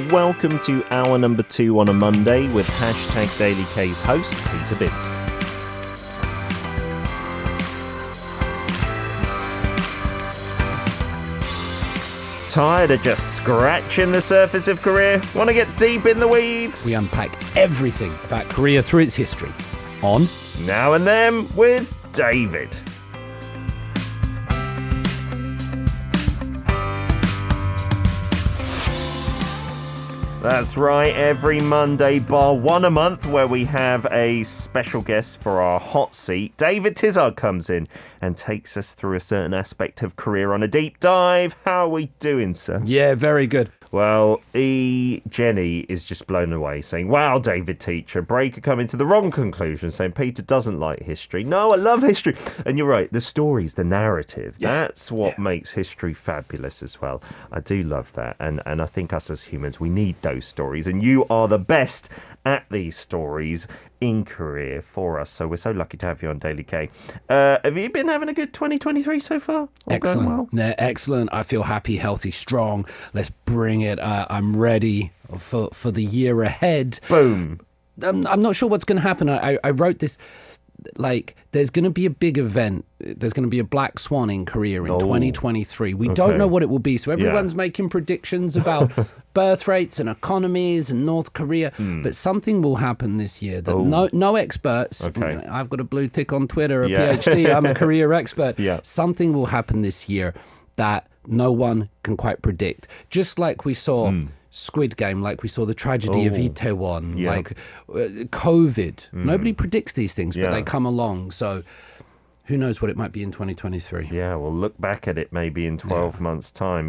welcome to hour number 2 on a Monday with hashtag Daily K's host, Peter Bibb. Tired of just scratching the surface of Korea? Want to get deep in the weeds? We unpack everything about Korea through its history on Now and Then with David. That's right, every Monday, bar one a month, where we have a special guest for our hot seat. David Tizard comes in and takes us through a certain aspect of Korea on a deep dive. How are we doing, sir? Yeah, very good. Well, Jenny is just blown away, saying, wow, David teacher, Breaker coming to the wrong conclusion, saying Peter doesn't like history. No, I love history. And you're right, the stories, the narrative, that's what makes history fabulous as well. I do love that. And I think us as humans, we need those stories. And you are the best at these stories in Korea for us. So we're so lucky to have you on Daily K. Have you been having a good 2023 so far? Excellent. Going well? Yeah, excellent. I feel happy, healthy, strong. Let's bring it. I'm ready for the year ahead. Boom. I'm not sure what's going to happen. I wrote this, like, there's going to be a big event. There's going to be a black swan in Korea in 2023. We don't know what it will be. So everyone's making predictions about birth rates and economies and North Korea. But something will happen this year that no experts. Okay. I've got a blue tick on Twitter, a PhD. I'm a Korea expert. Something will happen this year that no one can quite predict. Just like we saw Squid Game, like we saw the tragedy of Itaewon, like COVID. Nobody predicts these things, but they come along. So who knows what it might be in 2023. Yeah, we'll look back at it maybe in 12 months' time,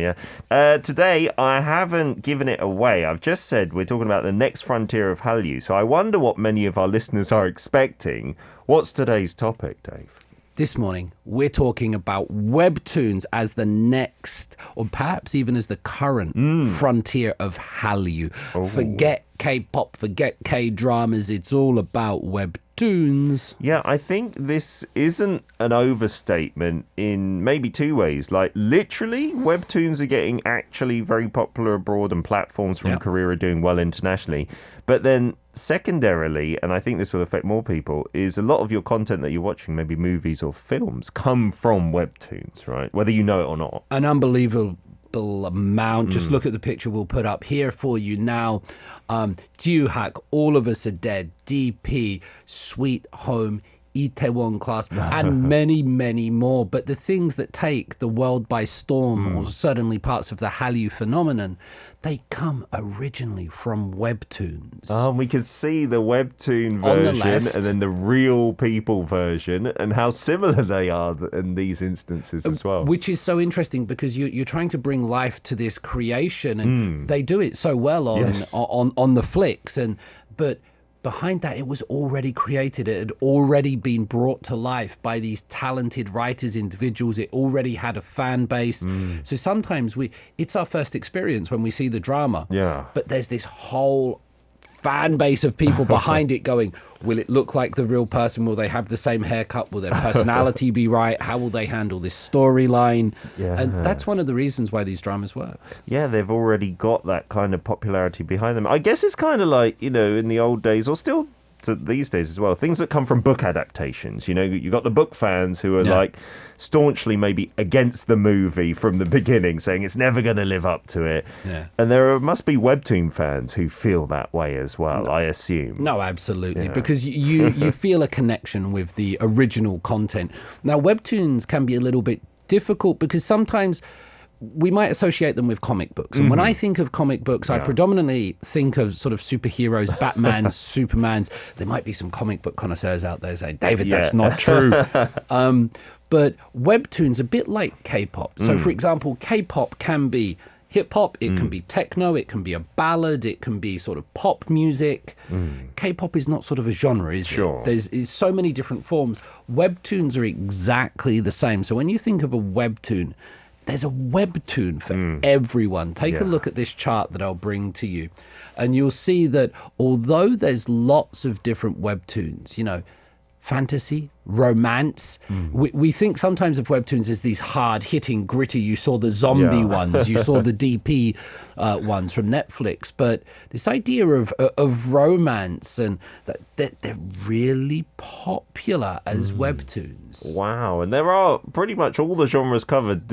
Today, I haven't given it away. I've just said we're talking about the next frontier of Hallyu. So I wonder what many of our listeners are expecting. What's today's topic, Dave? This morning, we're talking about Webtoons as the next, or perhaps even as the current frontier of Hallyu. Forget K-pop, forget K-dramas. It's all about Webtoons. Yeah, I think this isn't an overstatement in maybe two ways. Like, literally, Webtoons are getting actually very popular abroad and platforms from Korea are doing well internationally. But then secondarily, and I think this will affect more people, is a lot of your content that you're watching, maybe movies or films, come from Webtoons, right? Whether you know it or not. An unbelievable amount. Just look at the picture we'll put up here for you now. Hak, All of Us Are Dead, DP, Sweet Home, Itaewon Class, and many, many more. But the things that take the world by storm, or certainly parts of the Hallyu phenomenon, they come originally from Webtoons. Oh, we can see the Webtoon On the version left. and then the real people version and how similar they are in these instances as well. Which is so interesting because you're trying to bring life to this creation, and they do it so well on the flicks. But behind that, it was already created. It had already been brought to life by these talented writers, individuals. It already had a fan base. So sometimes it's our first experience when we see the drama. Yeah. But there's this whole fan base of people behind it going, will it look like the real person? Will they have the same haircut? Will their personality be right? How will they handle this storyline? And that's one of the reasons why these dramas work. Yeah, they've already got that kind of popularity behind them. I guess it's kind of like, in the old days, or still these days as well, things that come from book adaptations. You got the book fans who are like staunchly maybe against the movie from the beginning, saying it's never going to live up to it. And there must be Webtoon fans who feel that way as well, I assume. No, absolutely, because you feel a connection with the original content. Now, Webtoons can be a little bit difficult because sometimes we might associate them with comic books. And when I think of comic books, I predominantly think of sort of superheroes, Batman, Supermans. There might be some comic book connoisseurs out there saying, David, that's not true. But Webtoons, a bit like K-pop. So, for example, K-pop can be hip-hop, it can be techno, it can be a ballad, it can be sort of pop music. K-pop is not sort of a genre, is it? There's so many different forms. Webtoons are exactly the same. So when you think of a Webtoon, there's a Webtoon for everyone. Take a look at this chart that I'll bring to you, and you'll see that although there's lots of different Webtoons, fantasy, romance. We think sometimes of webtoons as these hard-hitting, gritty. You saw the zombie ones, you saw the DP ones from Netflix, but this idea of romance and that they're really popular as webtoons. Wow, and there are pretty much all the genres covered.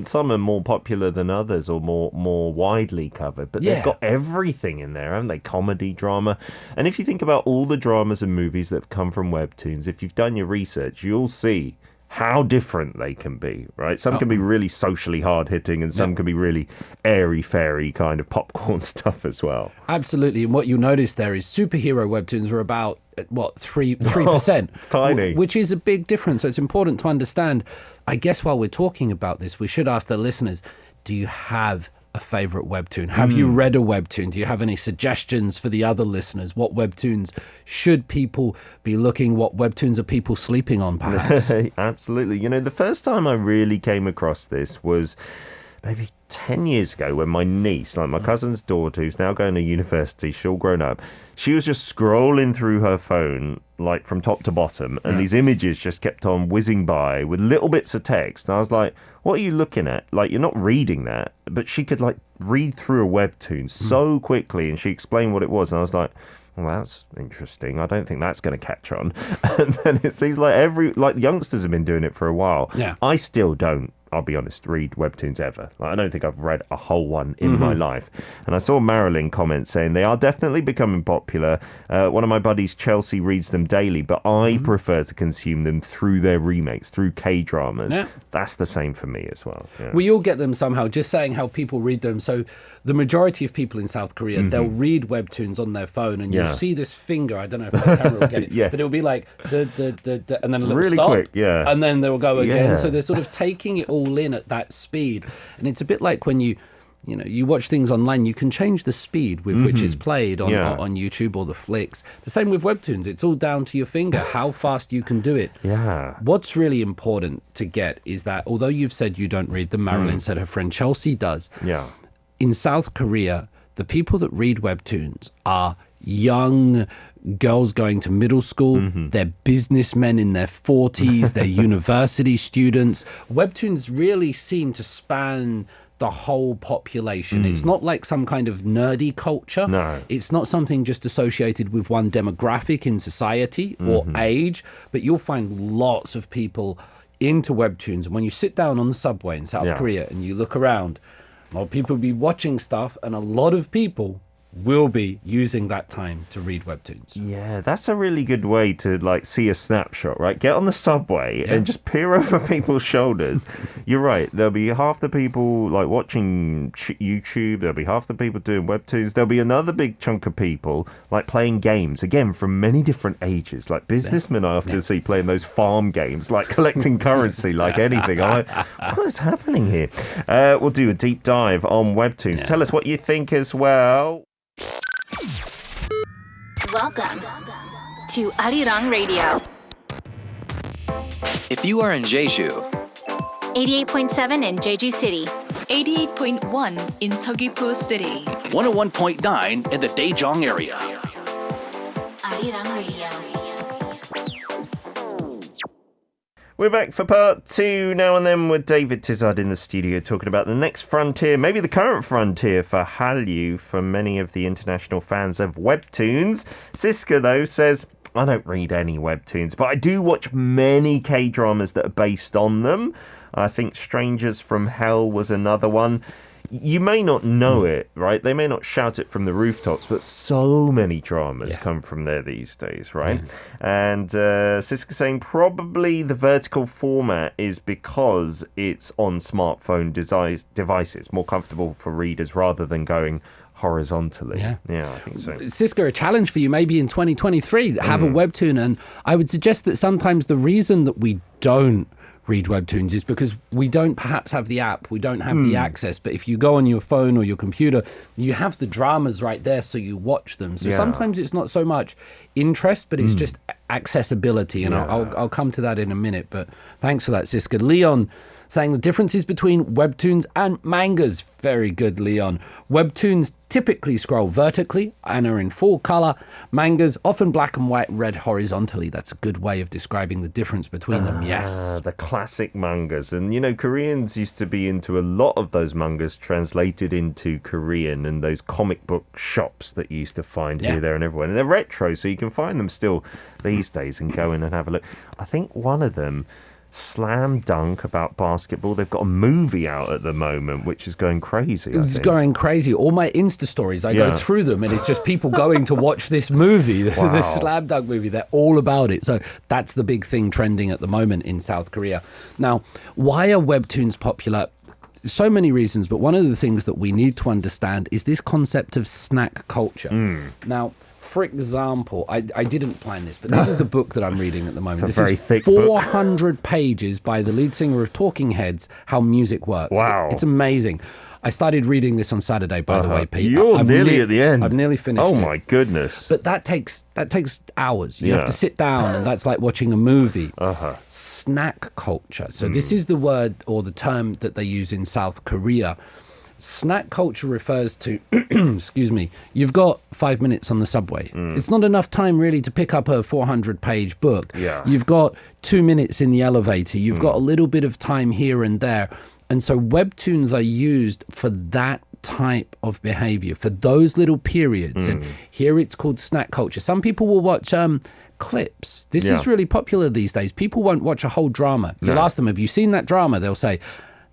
Some are more popular than others, or more widely covered, but they've got everything in there, haven't they? Comedy, drama. And if you think about all the dramas and movies that have come from webtoons, if you've done your research, you'll see how different they can be, right? Some can be really socially hard-hitting, and some can be really airy-fairy kind of popcorn stuff as well. Absolutely, and what you'll notice there is superhero webtoons are about, 3%? It's tiny. Which is a big difference, so it's important to understand. I guess while we're talking about this, we should ask the listeners, do you have a favorite webtoon? Have you read a webtoon? Do you have any suggestions for the other listeners? What webtoons should people be looking? What webtoons are people sleeping on, perhaps? Absolutely. You know, the first time I really came across this was maybe 10 years ago, when my niece, like my cousin's daughter, who's now going to university, she's all grown up, she was just scrolling through her phone, like from top to bottom, and these images just kept on whizzing by with little bits of text. And I was like, what are you looking at? Like, you're not reading that. But she could, like, read through a webtoon so quickly, and she explained what it was. And I was like, well, that's interesting. I don't think that's going to catch on. And then it seems like youngsters have been doing it for a while. Yeah. I still don't, I'll be honest, read webtoons ever. Like, I don't think I've read a whole one in my life. And I saw Marilyn comment saying they are definitely becoming popular. One of my buddies, Chelsea, reads them daily, but I prefer to consume them through their remakes, through K-dramas. Yeah. That's the same for me as well. Yeah. We all get them somehow, just saying how people read them. So the majority of people in South Korea, they'll read webtoons on their phone, and you'll see this finger. I don't know if the camera will get it, but it'll be like, and then a little really stop, quick, and then they'll go again. So they're sort of taking it all in at that speed. And it's a bit like when you watch things online, you can change the speed with which it's played on YouTube or the flicks. The same with webtoons. It's all down to your finger, how fast you can do it. Yeah. What's really important to get is that, although you've said you don't read them, Marilyn said her friend Chelsea does. Yeah. In South Korea, the people that read webtoons are young girls going to middle school. They're businessmen in their 40s. They're university students. Webtoons really seem to span the whole population. It's not like some kind of nerdy culture. No. It's not something just associated with one demographic in society or age, but you'll find lots of people into webtoons. And when you sit down on the subway in South Korea and you look around, a lot of people will be watching stuff, and a lot of people will be using that time to read webtoons. Yeah, that's a really good way to like see a snapshot, right? Get on the subway and just peer over people's shoulders. You're right. There'll be half the people like watching YouTube. There'll be half the people doing webtoons. There'll be another big chunk of people like playing games, again, from many different ages. Like businessmen I often see playing those farm games, like collecting currency, like anything. I'm like, what is happening here? We'll do a deep dive on webtoons. Tell us what you think as well. Welcome to Arirang Radio. If you are in Jeju, 88.7 in Jeju City, 88.1 in Seogwipo City, 101.9 in the Daejeong area. Arirang Radio. We're back for part 2 now and then with David Tizard in the studio talking about the next frontier, maybe the current frontier for Hallyu for many of the international fans of webtoons. Siska, though, says, I don't read any webtoons, but I do watch many K-dramas that are based on them. I think Strangers from Hell was another one. You may not know it, right? They may not shout it from the rooftops, but so many dramas come from there these days, right? And Siska saying probably the vertical format is because it's on smartphone devices, more comfortable for readers rather than going horizontally. Yeah, I think so. Siska, a challenge for you maybe in 2023, have a webtoon. And I would suggest that sometimes the reason that we don't read webtoons is because we don't perhaps have the app, we don't have the access, but if you go on your phone or your computer, you have the dramas right there, so you watch them. So sometimes it's not so much interest, but it's just accessibility, and I'll come to that in a minute, but thanks for that, Siska. Leon saying the differences between webtoons and mangas. Very good, Leon. Webtoons typically scroll vertically and are in full color. Mangas often black and white, read horizontally. That's a good way of describing the difference between them. Yes. The classic mangas. And, you know, Koreans used to be into a lot of those mangas translated into Korean, and those comic book shops that you used to find here, there, and everywhere. And they're retro, so you can find them still these days and go in and have a look. I think one of them, Slam Dunk, about basketball, they've got a movie out at the moment which is going crazy. It's going crazy. All my Insta stories, I go through them, and it's just people going to watch this movie, the Slam Dunk movie. They're all about it. So that's the big thing trending at the moment in South Korea. Now, why are webtoons popular? So many reasons, but one of the things that we need to understand is this concept of snack culture. Now, for example, I didn't plan this, but this is the book that I'm reading at the moment. It's a this very is thick 400 pages by the lead singer of Talking Heads, How Music Works. Wow. It's amazing. I started reading this on Saturday, by the way, Pete. You're nearly at the end. I've nearly finished it. Oh, my goodness. But that takes hours. You have to sit down, and that's like watching a movie. Snack culture. So this is the word or the term that they use in South Korea. Snack culture refers to, excuse me, you've got 5 minutes on the subway. It's not enough time really to pick up a 400-page book. You've got 2 minutes in the elevator. You've got a little bit of time here and there. And so webtoons are used for that type of behavior, for those little periods. And here it's called snack culture. Some people will watch clips. This is really popular these days. People won't watch a whole drama. You'll ask them, have you seen that drama? They'll say,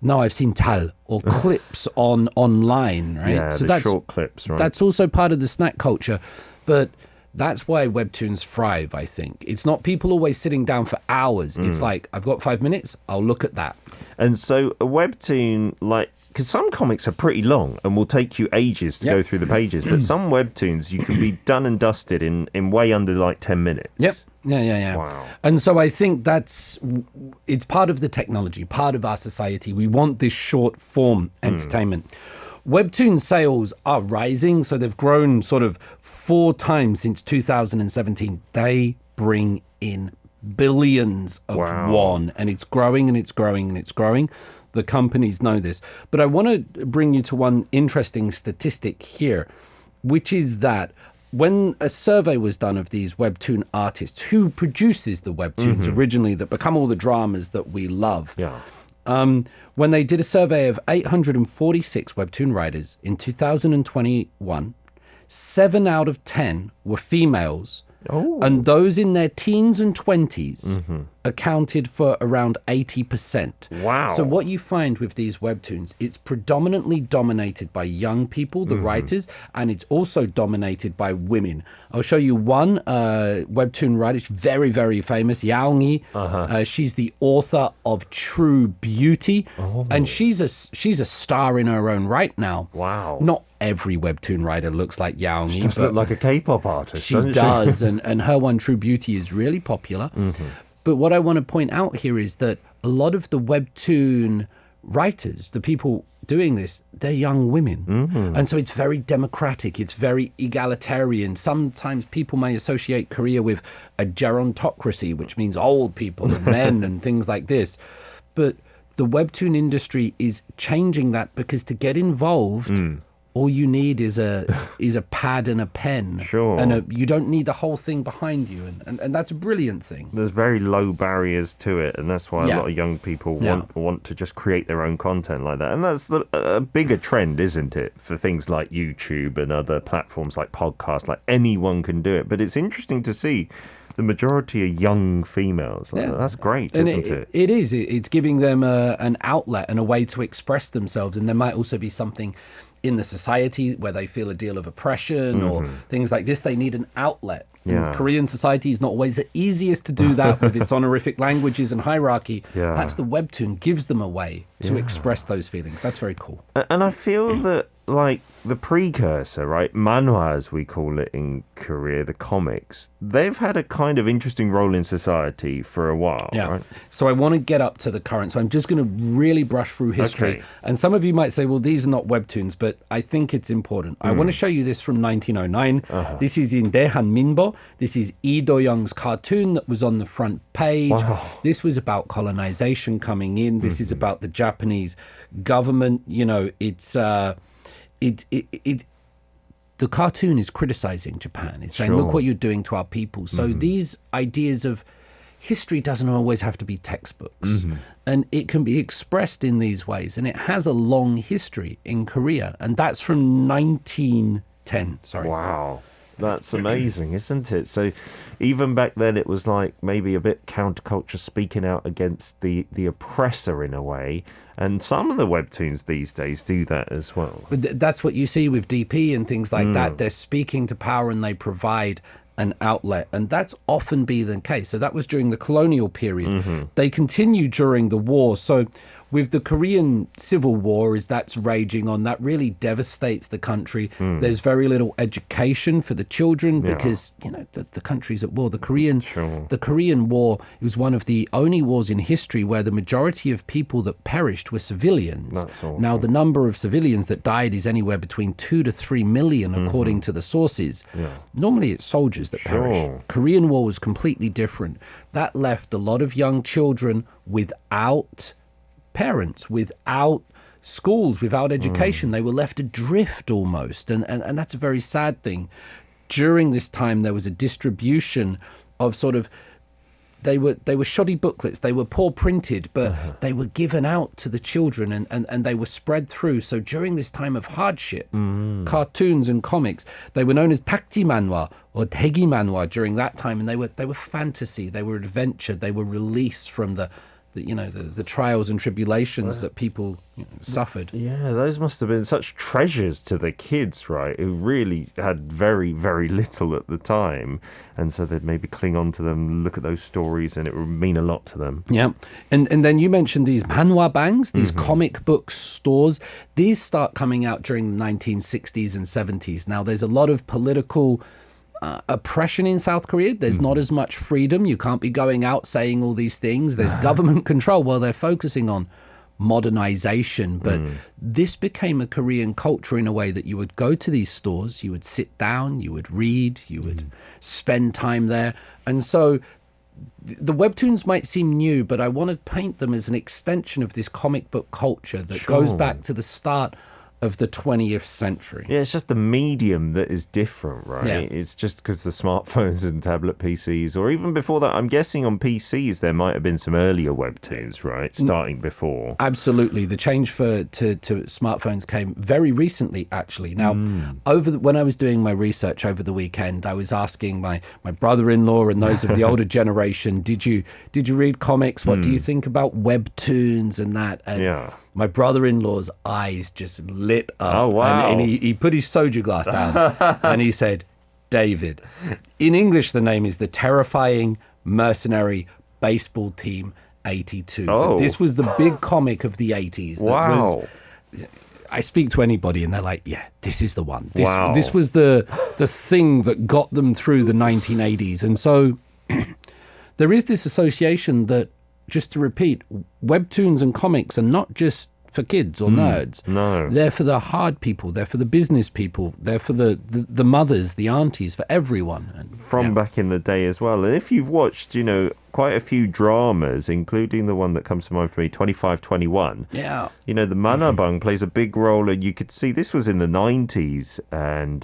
no, I've seen tal or clips online, right? Yeah, so the that's short clips, right? That's also part of the snack culture, but that's why webtoons thrive, I think. It's not people always sitting down for hours. It's like, I've got 5 minutes, I'll look at that. And so a webtoon, like, because some comics are pretty long and will take you ages to go through the pages, but some webtoons you can be done and dusted in way under like 10 minutes. Yep. Yeah. Wow. And so I think it's part of the technology, part of our society. We want this short form entertainment. Webtoon sales are rising, so they've grown sort of 4 times since 2017. They bring in billions of won, and it's growing and it's growing and it's growing. The companies know this. But I want to bring you to one interesting statistic here, which is that when a survey was done of these webtoon artists, who produces the webtoons originally that become all the dramas that we love, when they did a survey of 846 webtoon writers in 2021, 7 out of 10 were females. And those in their teens and 20s accounted for around 80%. Wow. So what you find with these webtoons, it's predominantly dominated by young people, the writers, and it's also dominated by women. I'll show you one webtoon writer, she's very, very famous, Yaongi. She's the author of True Beauty, and she's a star in her own right now. Wow. Not every webtoon writer looks like Yaongi. She does look like a K-pop artist. She does, and her one, True Beauty, is really popular. But what I want to point out here is that a lot of the webtoon writers, the people doing this, they're young women. And so it's very democratic. It's very egalitarian. Sometimes people may associate Korea with a gerontocracy, which means old people and men and things like this. But the webtoon industry is changing that, because to get involved, all you need is a pad and a pen. Sure. And you don't need the whole thing behind you. And that's a brilliant thing. There's very low barriers to it, and that's why a lot of young people want to just create their own content like that. And that's a bigger trend, isn't it, for things like YouTube and other platforms like podcasts. Like, anyone can do it. But it's interesting to see the majority are young females. That's great, isn't it? It is. It's giving them an outlet and a way to express themselves. And there might also be something in the society where they feel a deal of oppression or things like this. They need an outlet. And Korean society is not always the easiest to do that with its honorific languages and hierarchy. Perhaps the webtoon gives them a way to express those feelings. That's very cool. And I feel that like the precursor, right? Manhwa, as we call it in Korea, the comics, they've had a kind of interesting role in society for a while, right? So I want to get up to the current. So I'm just going to really brush through history. Okay. And some of you might say, well, these are not webtoons, but I think it's important. I want to show you this from 1909. This is in Daehan Minbo. This is Lee Do-young's cartoon that was on the front page. Wow. This was about colonization coming in. This is about the Japanese government. You know, it's... the cartoon is criticizing Japan. It's saying, look what you're doing to our people. So these ideas of history doesn't always have to be textbooks. And it can be expressed in these ways. And it has a long history in Korea. And that's from 1910. Sorry. Wow. That's amazing, isn't it? So even back then it was like maybe a bit counterculture, speaking out against the oppressor in a way. And some of the webtoons these days do that as well. But that's what you see with DP and things like that. They're speaking to power and they provide an outlet. And that's often been the case. So that was during the colonial period. They continue during the war. So with the Korean Civil War, as that's raging on, that really devastates the country. There's very little education for the children because, you know, the country's at war. The Korean War, it was one of the only wars in history where the majority of people that perished were civilians. That's awful. Now, the number of civilians that died is anywhere between 2 to 3 million, according to the sources. Normally, it's soldiers that perish. Korean War was completely different. That left a lot of young children without parents, without schools, without education. They were left adrift almost. And that's a very sad thing. During this time, there was a distribution of sort of, they were shoddy booklets, they were poor printed, but they were given out to the children and they were spread through. So during this time of hardship, cartoons and comics, they were known as takji manhwa or daegi manhwa during that time. And they were fantasy, they were adventure, they were released from the trials and tribulations that people suffered. Yeah, those must have been such treasures to the kids, right? Who really had very, very little at the time. And so they'd maybe cling on to them, look at those stories, and it would mean a lot to them. Yeah. And then you mentioned these manhwa bangs, these comic book stores. These start coming out during the 1960s and 70s. Now, there's a lot of political oppression in South Korea. There's not as much freedom. You can't be going out saying all these things. There's government control while they're focusing on modernization. But this became a Korean culture in a way that you would go to these stores, you would sit down, you would read, you would spend time there. And so the webtoons might seem new, but I want to paint them as an extension of this comic book culture that goes back to the start of the 20th century. Yeah, it's just the medium that is different, right? Yeah. It's just because the smartphones and tablet PCs, or even before that, I'm guessing on PCs there might have been some earlier webtoons, right? Starting before. Absolutely. The change to smartphones came very recently, actually. Now, when I was doing my research over the weekend, I was asking my brother-in-law and those of the older generation, did you read comics? What do you think about webtoons and that? And my brother-in-law's eyes just lit up. Oh, wow. And he put his soju glass down and he said, David, in English, the name is the Terrifying Mercenary Baseball Team 82. Oh. But this was the big comic of the 80s. Wow. I speak to anybody and they're like, yeah, this is the one. Wow. This was the thing that got them through the 1980s. And so there is this association that, just to repeat, webtoons and comics are not just for kids or nerds. No. They're for the hard people. They're for the business people. They're for the mothers, the aunties, for everyone. And, From back in the day as well. And if you've watched, quite a few dramas, including the one that comes to mind for me, 2521. Yeah. The manabang plays a big role, and you could see this was in the 90s, and,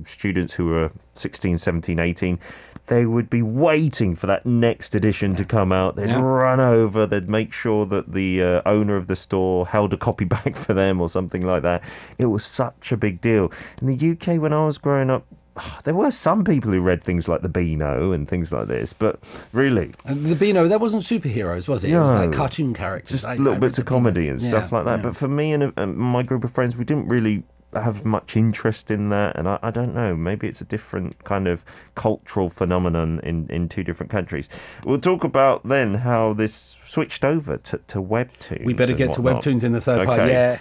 students who were 16, 17, 18, they would be waiting for that next edition to come out. They'd run over, they'd make sure that the owner of the store held a copy back for them or something like that. It was such a big deal. In the UK, when I was growing up, there were some people who read things like the Beano and things like this, but really... And the Beano, that wasn't superheroes, was it? It was like cartoon characters. Just little bits of comedy and stuff like that. Yeah. But for me and my group of friends, we didn't really have much interest in that, and I don't know, maybe it's a different kind of cultural phenomenon in two different countries. We'll talk about then how this switched over to webtoons. We better get to webtoons in the third part, yeah.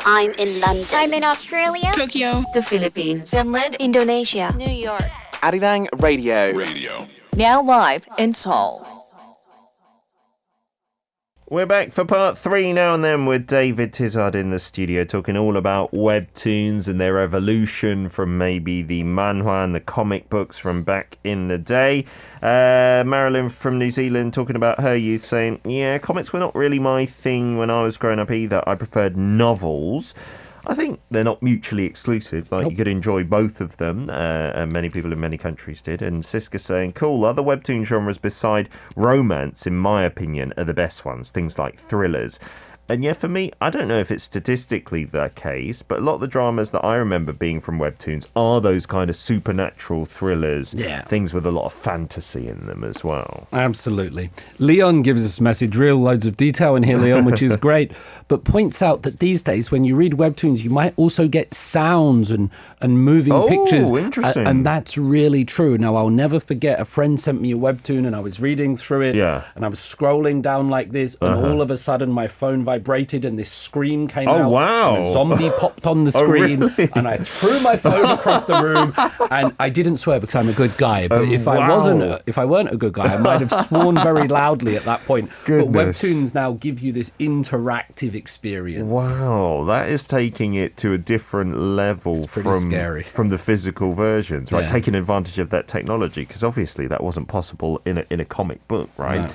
I'm in London. I'm in Australia. Tokyo. The Philippines. Finland. Indonesia. New York. Arirang Radio. Now live in Seoul. We're back for part 3 now and then with David Tizard in the studio talking all about webtoons and their evolution from maybe the manhwa and the comic books from back in the day. Marilyn from New Zealand talking about her youth saying, yeah, comics were not really my thing when I was growing up either. I preferred novels. I think they're not mutually exclusive. Like, you could enjoy both of them, and many people in many countries did. And Siska saying, cool, other webtoon genres beside romance, in my opinion, are the best ones. Things like thrillers. And yeah, for me, I don't know if it's statistically the case, but a lot of the dramas that I remember being from webtoons are those kind of supernatural thrillers. Yeah. Things with a lot of fantasy in them as well. Absolutely. Leon gives us a message, real loads of detail in here, Leon, which is great, but points out that these days, when you read webtoons, you might also get sounds and moving pictures. Oh, interesting. And that's really true. Now, I'll never forget, a friend sent me a webtoon and I was reading through it, and I was scrolling down like this, and all of a sudden my phone vibrated and this scream came out. Oh, wow. And a zombie popped on the screen, really? and I threw my phone across the room, and I didn't swear because I'm a good guy, but if I weren't a good guy, I might have sworn very loudly at that point. Goodness. But webtoons now give you this interactive experience. Wow, that is taking it to a different level pretty scary. from the physical versions, right? Yeah. Taking advantage of that technology, because obviously that wasn't possible in a comic book, right?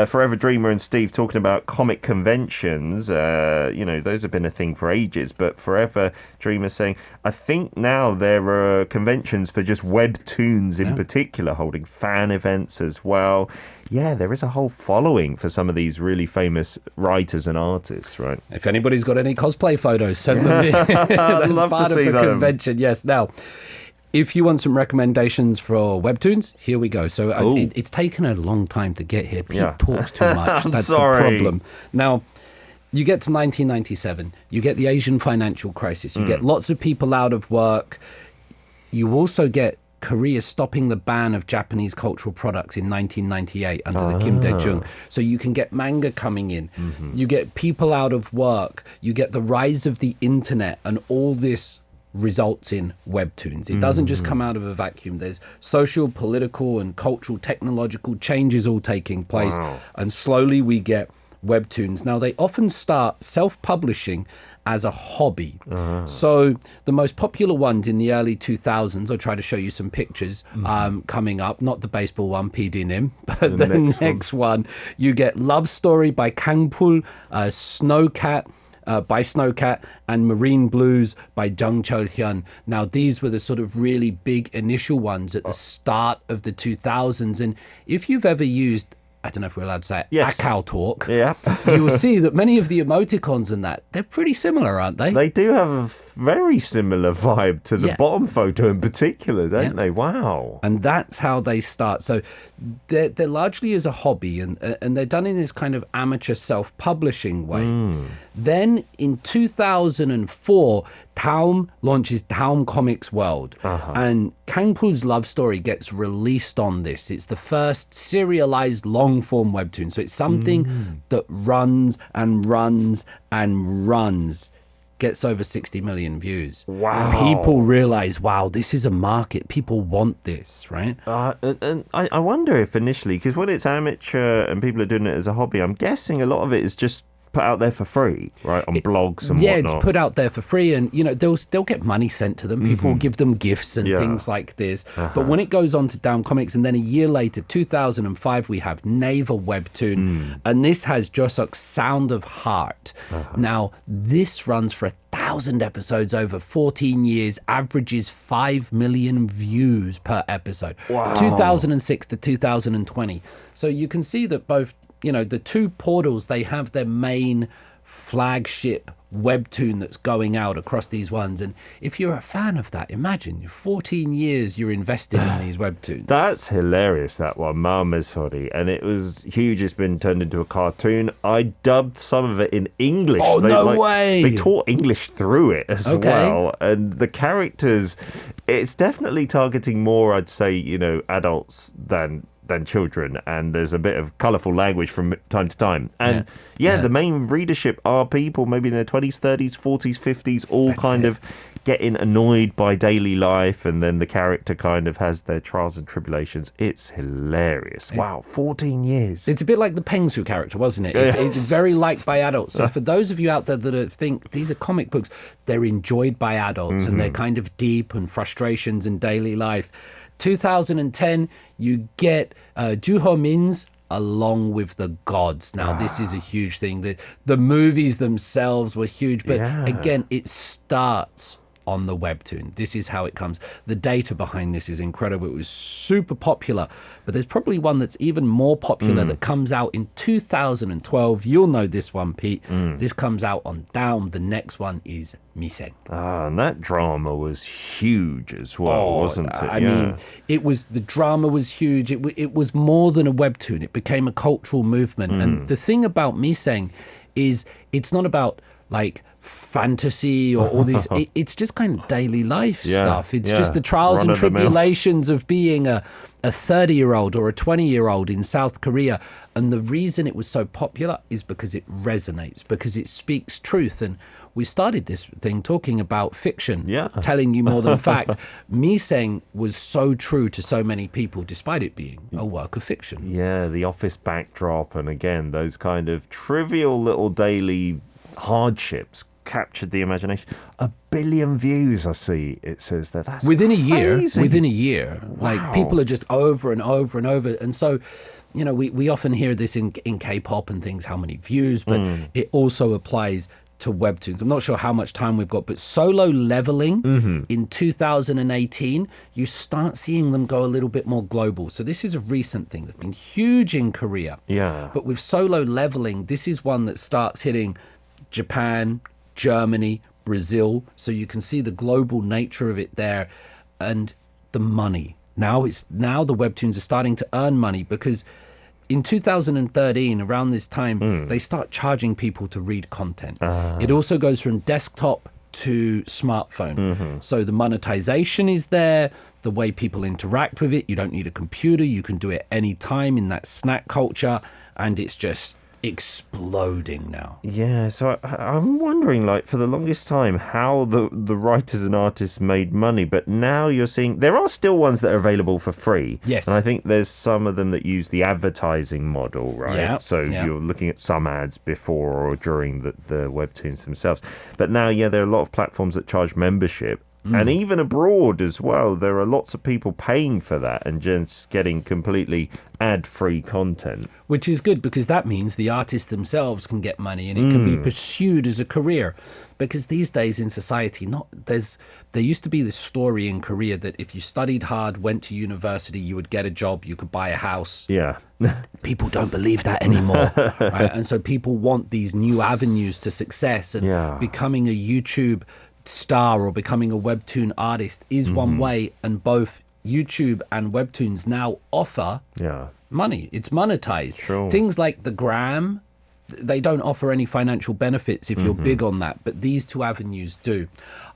Forever Dreamer and Steve talking about comic conventions. Those have been a thing for ages, but Forever Dreamer saying, I think now there are conventions for just webtoons in particular, holding fan events as well. Yeah, there is a whole following for some of these really famous writers and artists, right? If anybody's got any cosplay photos, send them in. That's love to part of see the them. convention. Yes. Now, if you want some recommendations for webtoons, here we go. So it's taken a long time to get here. Pete talks too much. That's sorry. the problem. Now, you get to 1997, you get the Asian financial crisis, you get lots of people out of work. You also get Korea stopping the ban of Japanese cultural products in 1998 under the Kim Dae-jung. So you can get manga coming in. You get people out of work. You get the rise of the internet, and all this results in webtoons. It doesn't just come out of a vacuum. There's social, political, and cultural, technological changes all taking place. And slowly we get webtoons. Now, they often start self-publishing as a hobby. So the most popular ones in the early 2000s, I'll try to show you some pictures coming up, not the baseball one, PD Nim, but the next one. You get Love Story by Kangpul, Snowcat, by Snowcat, and Marine Blues by Jung Chul-hyun. Now, these were the sort of really big initial ones at the start of the 2000s. And if you've ever used, I don't know if we're allowed to say it, Akao Talk, you will see that many of the emoticons and that, they're pretty similar, aren't they? They do have a very similar vibe to the bottom photo in particular, don't they? Wow. And that's how they start. So they're largely as a hobby, and they're done in this kind of amateur self-publishing way. Then in 2004, Taum launches Taum Comics World, and Kangpul's Love Story gets released on this. It's the first serialized long-form webtoon, so it's something that runs and runs and runs. Gets over 60 million views. Wow. People realize, wow, this is a market. People want this, right? And I wonder if initially, because when it's amateur and people are doing it as a hobby, I'm guessing a lot of it is just put out there for free, right, on blogs and whatnot. It's put out there for free, and they'll get money sent to them. People will give them gifts and things like this. But when it goes on to Down Comics, and then a year later, 2005, we have Naver Webtoon, and this has Josok's Sound of Heart. Now, this runs for 1,000 episodes over 14 years, averages 5 million views per episode. Wow. 2006 to 2020. So you can see that both, the two portals, they have their main flagship webtoon that's going out across these ones. And if you're a fan of that, imagine 14 years you're invested in these webtoons. That's hilarious, that one, Mamazori. And it was huge. It's been turned into a cartoon. I dubbed some of it in English. Oh, no way. They taught English through it as well. And the characters, it's definitely targeting more, I'd say, adults than than children, and there's a bit of colourful language from time to time. And the main readership are people maybe in their 20s, 30s, 40s, 50s, all of getting annoyed by daily life, and then the character kind of has their trials and tribulations. It's hilarious. Wow, 14 years. It's a bit like the Pengsu character, wasn't it? It's very liked by adults. So for those of you out there that think these are comic books, they're enjoyed by adults and they're kind of deep and frustrations in daily life. 2010, you get Ju Ho Min's Along with the Gods. Now, this is a huge thing. The movies themselves were huge, but again, it starts on the webtoon. This is how it comes. The data behind this is incredible. It was super popular, but there's probably one that's even more popular that comes out in 2012. You'll know this one, Pete. This comes out on Daum. The next one is Miseng. And that drama was huge as well, wasn't it? I mean, the drama was huge. It was more than a webtoon. It became a cultural movement. And the thing about Miseng is it's not about like fantasy or all these, it's just kind of daily life stuff. It's just the trials and tribulations of being a 30-year-old or a 20-year-old in South Korea. And the reason it was so popular is because it resonates, because it speaks truth. And we started this thing talking about fiction, telling you more than fact. Miseng was so true to so many people, despite it being a work of fiction. Yeah, the office backdrop, and again, those kind of trivial little daily hardships captured the imagination. 1 billion views, I see it says there. That's within crazy. a year. Like, people are just over and over and over. And so, you know, we often hear this in K-pop and things, how many views, but it also applies to webtoons. I'm not sure how much time we've got, but Solo Leveling in 2018, you start seeing them go a little bit more global. So this is a recent thing that's been huge in Korea. Yeah. But with Solo Leveling, this is one that starts hitting Japan, Germany, Brazil. So you can see the global nature of it there, and the money. Now the webtoons are starting to earn money, because in 2013, around this time, they start charging people to read content. It also goes from desktop to smartphone. So the monetization is there, the way people interact with it. You don't need a computer. You can do it anytime in that snack culture, and it's just exploding now. Yeah, so I'm wondering, like, for the longest time, how the writers and artists made money, but now you're seeing there are still ones that are available for free. Yes. And I think there's some of them that use the advertising model, right? Yeah. So you're looking at some ads before or during the webtoons themselves. But now, there are a lot of platforms that charge membership. And even abroad as well, there are lots of people paying for that and just getting completely ad-free content. Which is good, because that means the artists themselves can get money and it can be pursued as a career. Because these days in society, there used to be this story in Korea that if you studied hard, went to university, you would get a job, you could buy a house. Yeah. People don't believe that anymore. Right? And so people want these new avenues to success, and becoming a YouTube star or becoming a webtoon artist is one way, and both YouTube and webtoons now offer money. It's monetized. Sure. Things like the gram, they don't offer any financial benefits if you're big on that, but these two avenues do.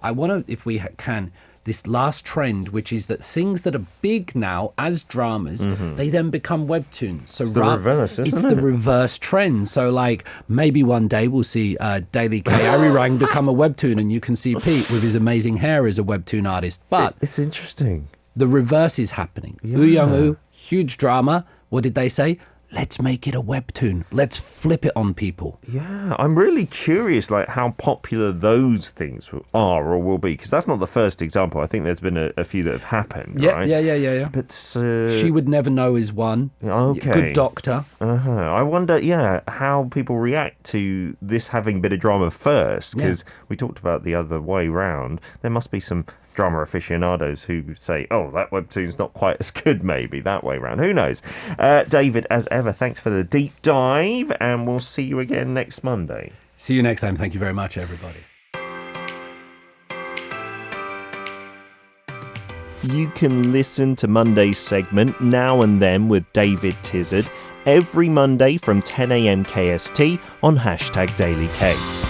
I want to, if we can, this last trend, which is that things that are big now as dramas, they then become webtoons. So it's the reverse, isn't it? It's the reverse trend. So, like, maybe one day we'll see Daily K Arirang become a webtoon, and you can see Pete with his amazing hair as a webtoon artist. But it's interesting. The reverse is happening. Young-woo, huge drama. What did they say? Let's make it a webtoon. Let's flip it on people. Yeah, I'm really curious, like, how popular those things are or will be, because that's not the first example. I think there's been a few that have happened, right? Yeah. But She Would Never Know is one. Okay. Good Doctor. I wonder, how people react to this having been a drama first, because we talked about the other way round. There must be some drama aficionados who say, oh, that webtoon's not quite as good, maybe, that way round. Who knows? David, as ever, thanks for the deep dive, and we'll see you again next Monday. See you next time. Thank you very much, everybody. You can listen to Monday's segment Now and Then with David Tizard every Monday from 10 a.m. KST on #DailyK.